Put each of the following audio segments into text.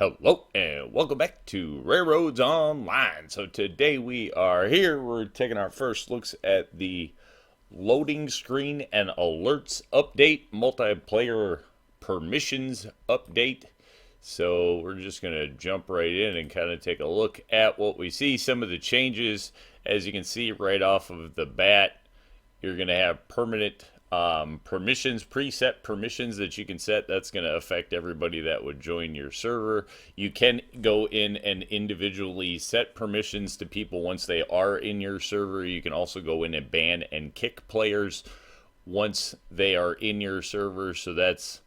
Hello and welcome back to RailRoads Online. So today we're taking our first looks at the loading screen and alerts update, multiplayer permissions update. So we're just going to jump right in and kind of take a look at what we see. Some of the changes, as you can see right off of the bat, you're going to have permanent permissions, preset permissions that you can set. That's going to affect everybody that would join your server. You can go in and individually set permissions to people once they are in your server. You can also go in and ban and kick players once they are in your server. So that's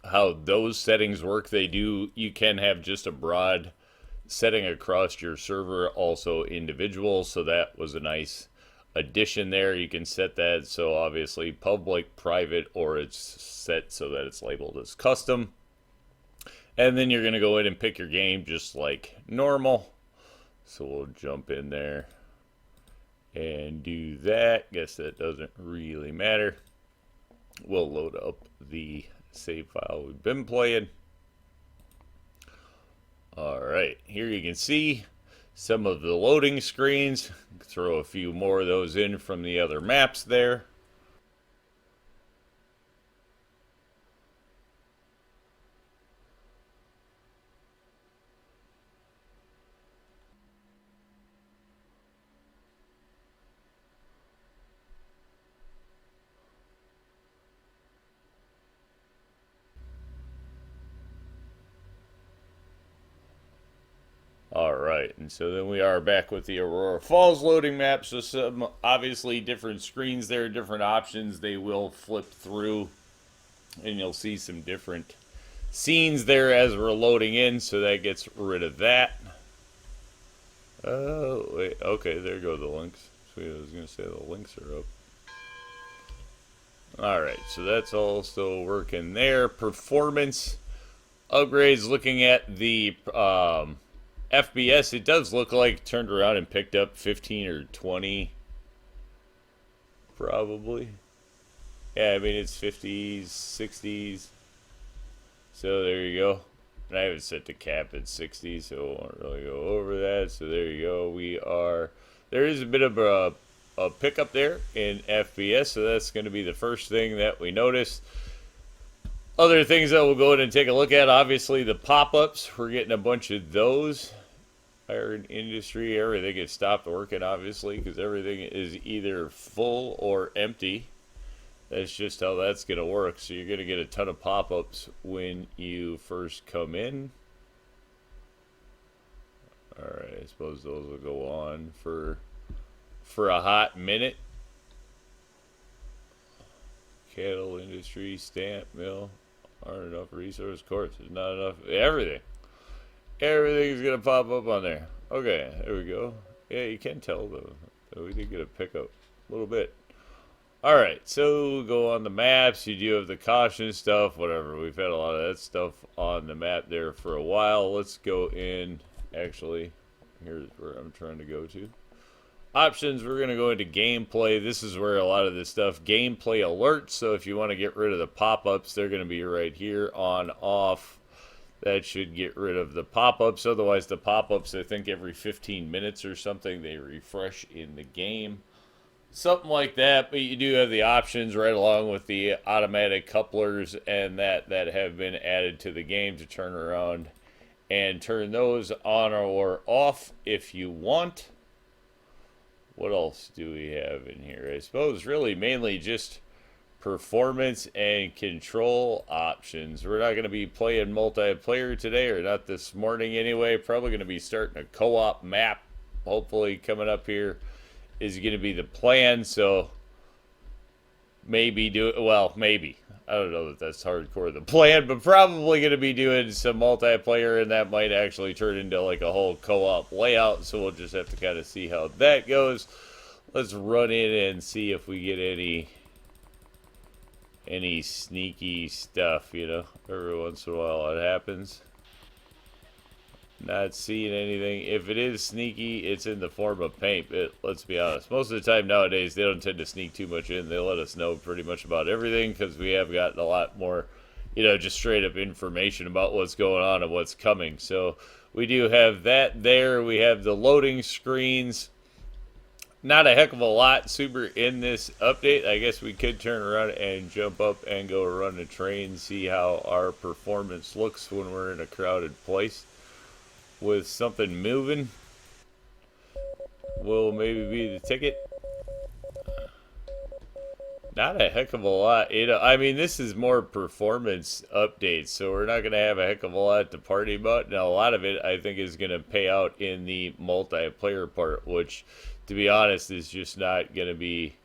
how those settings work. You can have just a broad setting across your server, also individual. So that was a nice addition there. You can set that so obviously public, private, or it's set so that it's labeled as custom. And then you're going to go in and pick your game just like normal. So we'll jump in there and do that. Guess that doesn't really matter. We'll load up the save file we've been playing. Alright, here you can see some of the loading screens. Throw a few more of those in from the other maps there. Alright, and so then we are back with the Aurora Falls loading map. So some obviously different screens there, different options. They will flip through and you'll see some different scenes there as we're loading in. So that gets rid of that. Oh, wait, okay, there go the links. Sweet, I was going to say the links are up. Alright, so that's all still working there. Performance upgrades, looking at the FPS, it does look like it turned around and picked up 15 or 20, probably. Yeah, I mean, it's 50s, 60s. So there you go. And I have it set to cap at 60, so I won't really go over that. So there you go. There is a bit of a pickup there in FPS, so that's going to be the first thing that we notice. Other things that we'll go in and take a look at, obviously the pop-ups. We're getting a bunch of those. Iron industry, everything gets stopped working, obviously, because everything is either full or empty. That's just how that's going to work. So you're going to get a ton of pop-ups when you first come in. Alright, I suppose those will go on for a hot minute. Cattle industry, stamp mill, aren't enough resource, of course, there's not enough, everything. Everything's going to pop up on there. Okay, there we go. Yeah, you can tell, though. We did get a pickup a little bit. Alright, so we'll go on the maps. You do have the caution stuff, whatever. We've had a lot of that stuff on the map there for a while. Let's go in. Actually, here's where I'm trying to go to. Options, we're going to go into gameplay. This is where a lot of this stuff, gameplay alerts. So if you want to get rid of the pop-ups, they're going to be right here, on, off. That should get rid of the pop-ups. Otherwise, the pop-ups, I think every 15 minutes or something, they refresh in the game. Something like that, but you do have the options right along with the automatic couplers and that have been added to the game to turn around and turn those on or off if you want. What else do we have in here? I suppose really mainly just performance and control options. We're not going to be playing multiplayer today, or not this morning anyway. Probably going to be starting a co-op map, hopefully coming up here is going to be the plan. So maybe maybe. I don't know that that's hardcore the plan, but probably going to be doing some multiplayer, and that might actually turn into like a whole co-op layout. So we'll just have to kind of see how that goes. Let's run in and see if we get any sneaky stuff, you know. Every once in a while it happens. Not seeing anything. If it is sneaky, it's in the form of paint. But let's be honest, most of the time nowadays they don't tend to sneak too much in. They let us know pretty much about everything because we have gotten a lot more just straight up information about what's going on and what's coming. So we do have that there. We have the loading screens. Not a heck of a lot super in this update. I guess we could turn around and jump up and go run a train, see how our performance looks when we're in a crowded place. With something moving, will maybe be the ticket. Not a heck of a lot. I mean, this is more performance updates, so we're not going to have a heck of a lot to party about. Now, a lot of it, I think, is going to pay out in the multiplayer part, which, to be honest, is just not going to be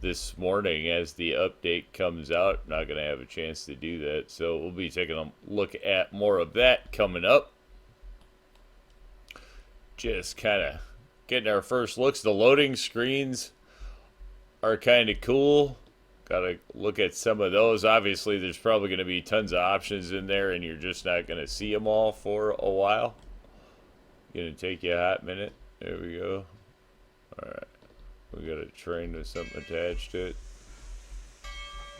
this morning as the update comes out. Not going to have a chance to do that, so we'll be taking a look at more of that coming up. Just kind of getting our first looks. The loading screens are kind of cool. Gotta look at some of those. Obviously, there's probably going to be tons of options in there, and you're just not going to see them all for a while. Gonna take you a hot minute. There we go. Alright. We got a train with something attached to it.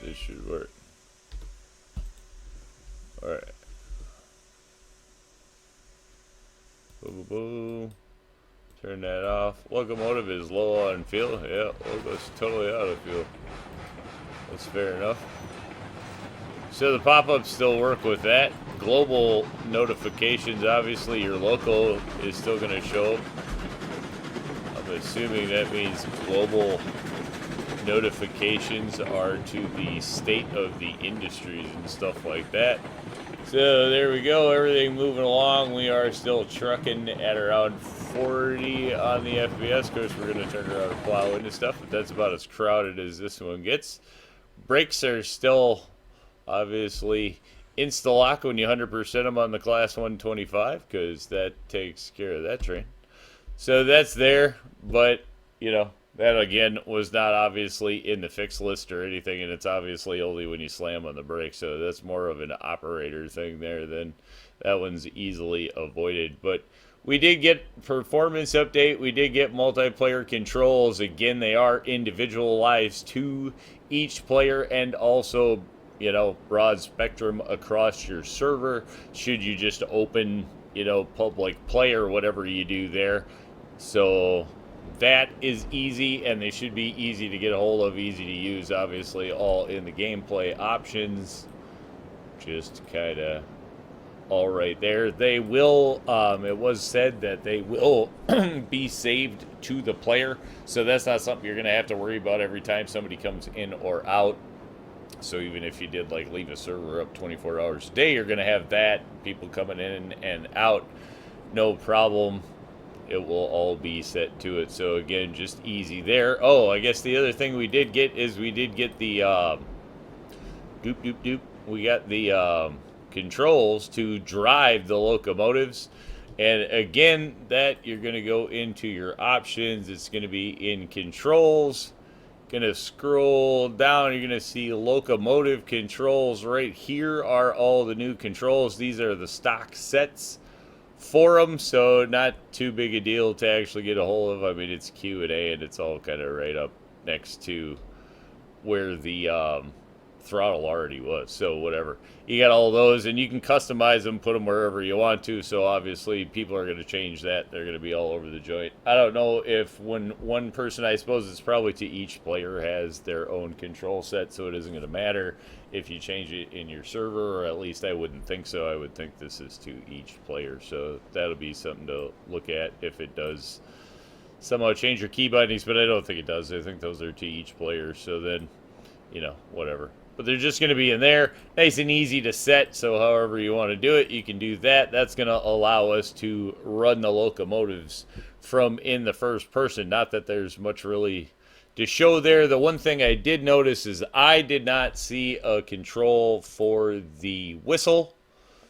This should work. Alright. Boom, boom, boom. Turn that off. Locomotive is low on fuel. Yeah, loco's totally out of fuel. That's fair enough. So the pop-ups still work with that. Global notifications, obviously your local is still going to show up. I'm assuming that means global notifications are to the state of the industries and stuff like that. So there we go, everything moving along. We are still trucking at around 40 on the FPS. Of course, we're going to turn around and plow into stuff, but that's about as crowded as this one gets. Brakes are still obviously insta-lock when you 100% them on the Class 125, because that takes care of that train. So that's there, but, that again was not obviously in the fix list or anything, and it's obviously only when you slam on the brake, so that's more of an operator thing there. Then that one's easily avoided. But we did get performance update. We did get multiplayer controls. Again, they are individualized to each player, and also broad spectrum across your server should you just open public play or whatever you do there. So that is easy, and they should be easy to get a hold of, easy to use, obviously all in the gameplay options. Just kind of all right there. They will, it was said that they will be saved to the player, so that's not something you're going to have to worry about every time somebody comes in or out. So even if you did leave a server up 24 hours a day, you're going to have that, people coming in and out, no problem. It will all be set to it. So again, just easy there. Oh, I guess the other thing we did get is we did get the we got the controls to drive the locomotives. And again, that you're going to go into your options. It's going to be in controls. Going to scroll down. You're going to see locomotive controls. Right here are all the new controls. These are the stock sets for them, so not too big a deal to actually get a hold of. I mean, it's Q&A, and it's all kind of right up next to where the throttle already was, so whatever. You got all those, and you can customize them, put them wherever you want to, so obviously people are going to change that. They're going to be all over the joint. I don't know if when one person, I suppose it's probably to each player, has their own control set, so it isn't going to matter if you change it in your server, or at least I wouldn't think so. I would think this is to each player, so that'll be something to look at if it does somehow change your key bindings, but I don't think it does. I think those are to each player, so then, whatever. But they're just going to be in there, nice and easy to set, so however you want to do it, you can do that. That's going to allow us to run the locomotives from in the first person. Not that there's much really to show there. The one thing I did notice is I did not see a control for the whistle,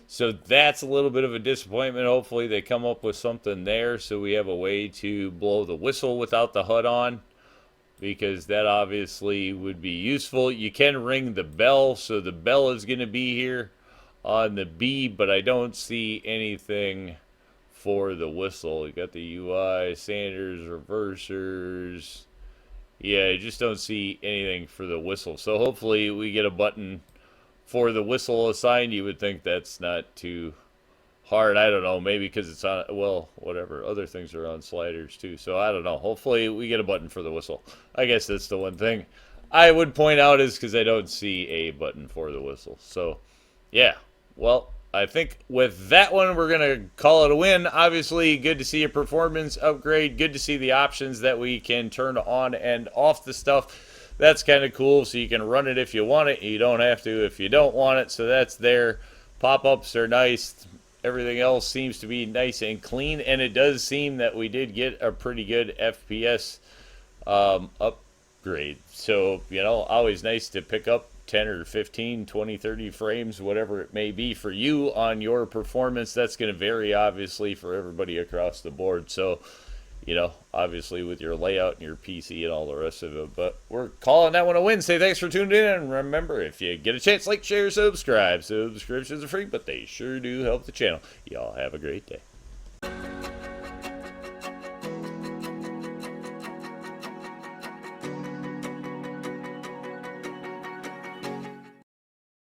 so that's a little bit of a disappointment. Hopefully they come up with something there so we have a way to blow the whistle without the HUD on, because that obviously would be useful. You can ring the bell, so the bell is going to be here on the B, but I don't see anything for the whistle. You got the UI, Sanders, reversers. Yeah, I just don't see anything for the whistle. So hopefully we get a button for the whistle assigned, you would think that's not too hard. I don't know. Maybe because it's on, well, whatever. Other things are on sliders too. So I don't know. Hopefully we get a button for the whistle. I guess that's the one thing I would point out is because I don't see a button for the whistle. So yeah. Well, I think with that one, we're going to call it a win. Obviously, good to see a performance upgrade. Good to see the options that we can turn on and off the stuff. That's kind of cool. So you can run it if you want it. You don't have to if you don't want it. So that's there. Pop-ups are nice. Everything else seems to be nice and clean. And it does seem that we did get a pretty good FPS upgrade. So, you know, always nice to pick up 10 or 15, 20, 30 frames, whatever it may be for you on your performance. That's going to vary, obviously, for everybody across the board. So, you know, obviously with your layout and your PC and all the rest of it. But we're calling that one a win. Say thanks for tuning in. And remember, if you get a chance, like, share, subscribe. Subscriptions are free, but they sure do help the channel. Y'all have a great day.